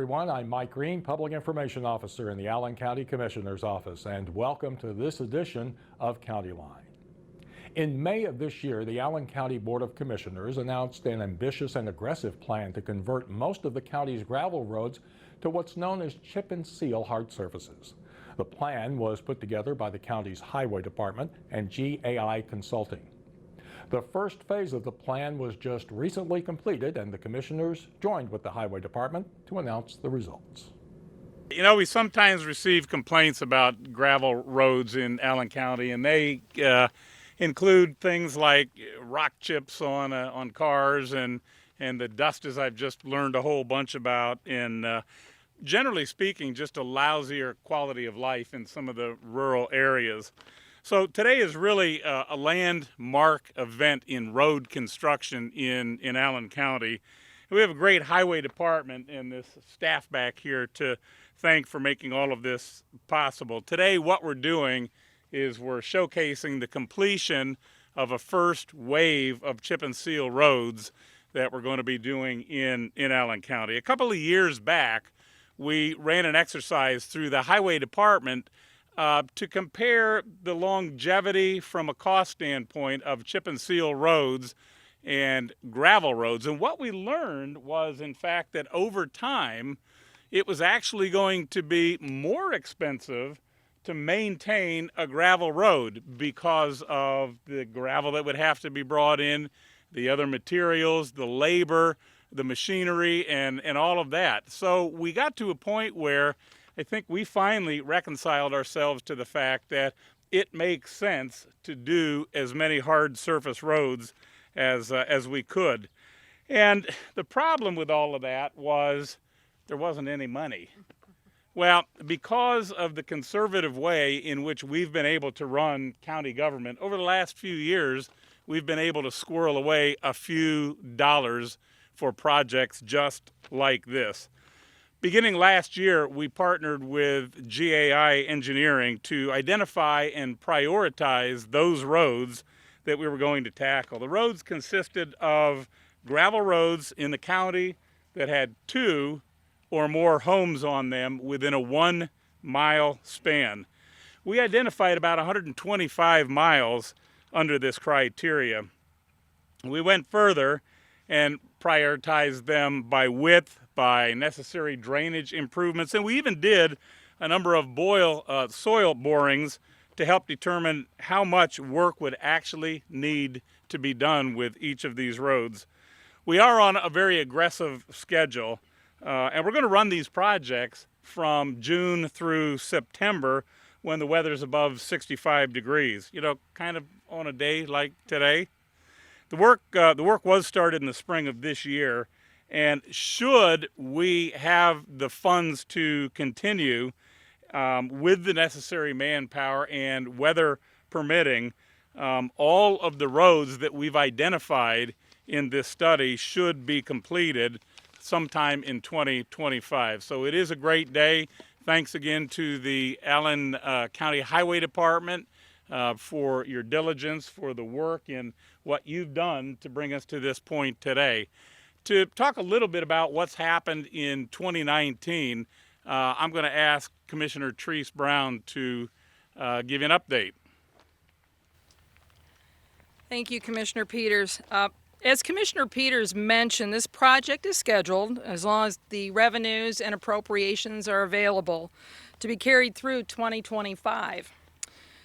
everyone. I'm Mike Green, Public Information Officer in the Allen County Commissioner's Office, and welcome to this edition of Countyline. In May of this year, the Allen County Board of Commissioners announced an ambitious and aggressive plan to convert most of the county's gravel roads to what's known as chip and seal hard surfaces. The plan was put together by the county's Highway Department and GAI Consulting. The first phase of the plan was just recently completed, and the commissioners joined with the Highway Department to announce the results. You know, we sometimes receive complaints about gravel roads in Allen County, and they include things like rock chips on cars and the dust, as I've just learned a whole bunch about, and generally speaking, just a lousier quality of life in some of the rural areas. So today is really a landmark event in road construction in Allen County. We have a great highway department and this staff back here to thank for making all of this possible. Today what we're doing is we're showcasing the completion of a first wave of chip and seal roads that we're going to be doing in Allen County. A couple of years back, we ran an exercise through the highway department to compare the longevity from a cost standpoint of chip and seal roads and gravel roads. And what we learned was, in fact, that over time, it was actually going to be more expensive to maintain a gravel road because of the gravel that would have to be brought in, the other materials, the labor, the machinery, and all of that. So we got to a point where I think we finally reconciled ourselves to the fact that it makes sense to do as many hard surface roads as we could. And the problem with all of that was there wasn't any money. Well, because of the conservative way in which we've been able to run county government, over the last few years, we've been able to squirrel away a few dollars for projects just like this. Beginning last year, we partnered with GAI Engineering to identify and prioritize those roads that we were going to tackle. The roads consisted of gravel roads in the county that had 2 or more homes on them within a 1-mile span. We identified about 125 miles under this criteria. We went further and prioritized them by width, by necessary drainage improvements, and we even did a number of soil borings to help determine how much work would actually need to be done with each of these roads. We are on a very aggressive schedule, and we're going to run these projects from June through September when the weather's above 65 degrees, you know, kind of on a day like today. The work was started in the spring of this year, and should we have the funds to continue with the necessary manpower and weather permitting, all of the roads that we've identified in this study should be completed sometime in 2025. So it is a great day. Thanks again to the Allen County Highway Department for your diligence, for the work and what you've done to bring us to this point today. To talk a little bit about what's happened in 2019, I'm going to ask Commissioner Treese Brown to give you an update. Thank you, Commissioner Peters. As Commissioner Peters mentioned, this project is scheduled, as long as the revenues and appropriations are available, to be carried through 2025.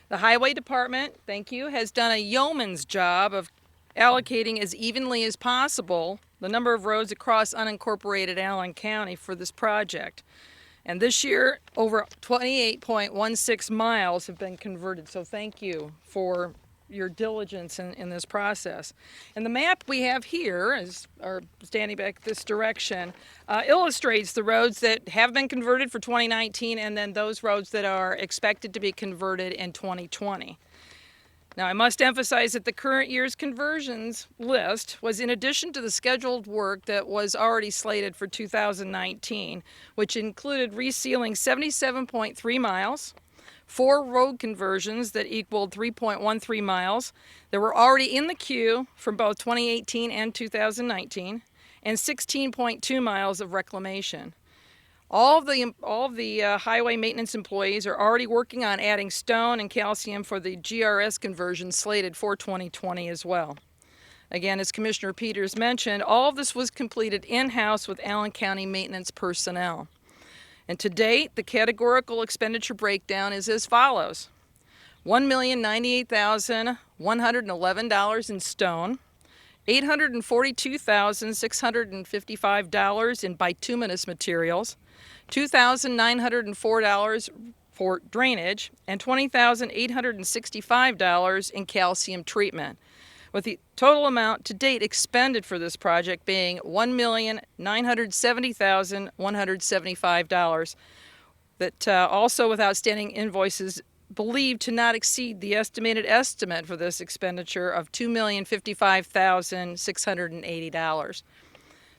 The Highway Department, thank you, has done a yeoman's job of allocating as evenly as possible the number of roads across unincorporated Allen County for this project. And this year, over 28.16 miles have been converted, so thank you for your diligence in this process. And the map we have here, standing back this direction, illustrates the roads that have been converted for 2019 and then those roads that are expected to be converted in 2020. Now, I must emphasize that the current year's conversions list was in addition to the scheduled work that was already slated for 2019, which included resealing 77.3 miles, 4 road conversions that equaled 3.13 miles that were already in the queue from both 2018 and 2019, and 16.2 miles of reclamation. All of the highway maintenance employees are already working on adding stone and calcium for the GRS conversion slated for 2020 as well. Again, as Commissioner Peters mentioned, all of this was completed in-house with Allen County maintenance personnel. And to date, the categorical expenditure breakdown is as follows: $1,098,111 in stone, $842,655 in bituminous materials, $2,904 for drainage, and $20,865 in calcium treatment, with the total amount to date expended for this project being $1,970,175. That also with outstanding invoices believed to not exceed the estimated estimate for this expenditure of $2,055,680.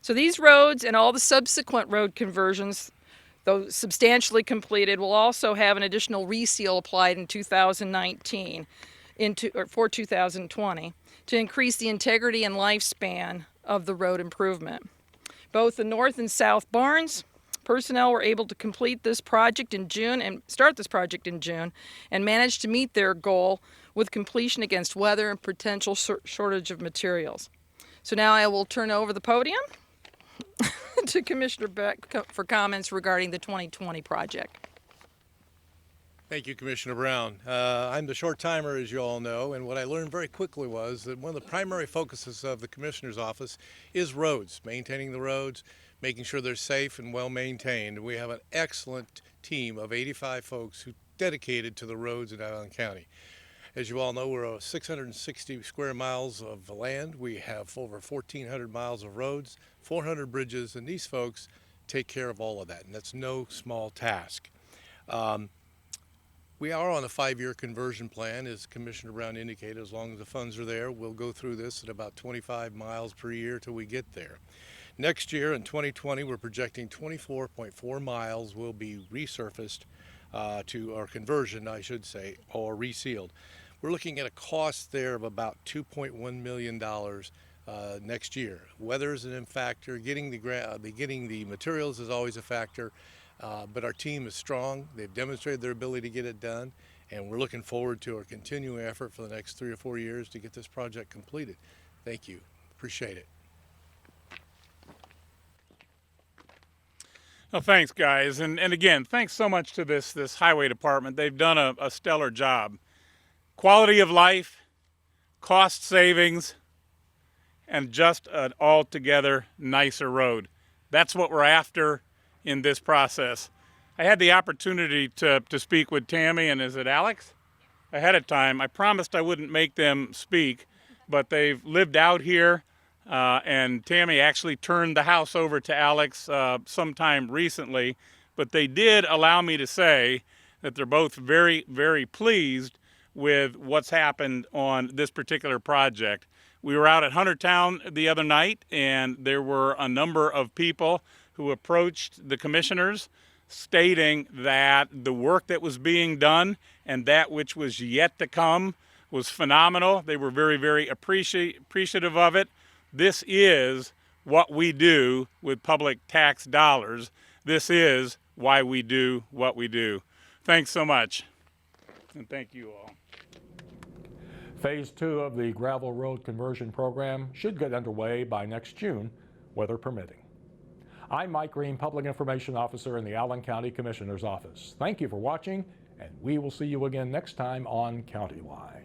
So these roads and all the subsequent road conversions, though substantially completed, will also have an additional reseal applied in 2019 for 2020 to increase the integrity and lifespan of the road improvement. Both the north and south barns personnel were able to complete this project in June and start this project in June and managed to meet their goal with completion against weather and potential shortage of materials. So now I will turn over the podium to Commissioner Beck for comments regarding the 2020 project. Thank you, Commissioner Brown. I'm the short timer, as you all know, and what I learned very quickly was that one of the primary focuses of the Commissioner's office is roads, maintaining the roads, making sure they're safe and well maintained. We have an excellent team of 85 folks who dedicated to the roads in Allen County. As you all know, we're 660 square miles of land. We have over 1,400 miles of roads, 400 bridges, and these folks take care of all of that, and that's no small task. We are on a 5-year conversion plan, as Commissioner Brown indicated. As long as the funds are there, we'll go through this at about 25 miles per year till we get there. Next year, in 2020, we're projecting 24.4 miles will be resurfaced to our conversion, I should say, or resealed. We're looking at a cost there of about $2.1 million next year. Weather is a factor. Getting the materials is always a factor. But our team is strong. They've demonstrated their ability to get it done, and we're looking forward to our continuing effort for the next 3 or 4 years to get this project completed. Thank you. Appreciate it. Well, thanks, guys. And again, thanks so much to this highway department. They've done a stellar job. Quality of life, cost savings, and just an altogether nicer road. That's what we're after in this process. I had the opportunity to speak with Tammy and is it Alex? Ahead of time. I promised I wouldn't make them speak, but they've lived out here, and Tammy actually turned the house over to Alex sometime recently, but they did allow me to say that they're both very, very pleased with what's happened on this particular project. We were out at Huntertown the other night, and there were a number of people who approached the commissioners stating that the work that was being done and that which was yet to come was phenomenal. They were very, very appreciative of it. This is what we do with public tax dollars. This is why we do what we do. Thanks so much, and thank you all. Phase 2 of the gravel road conversion program should get underway by next June, weather permitting. I'm Mike Green, Public Information Officer in the Allen County Commissioner's Office. Thank you for watching, and we will see you again next time on Countyline.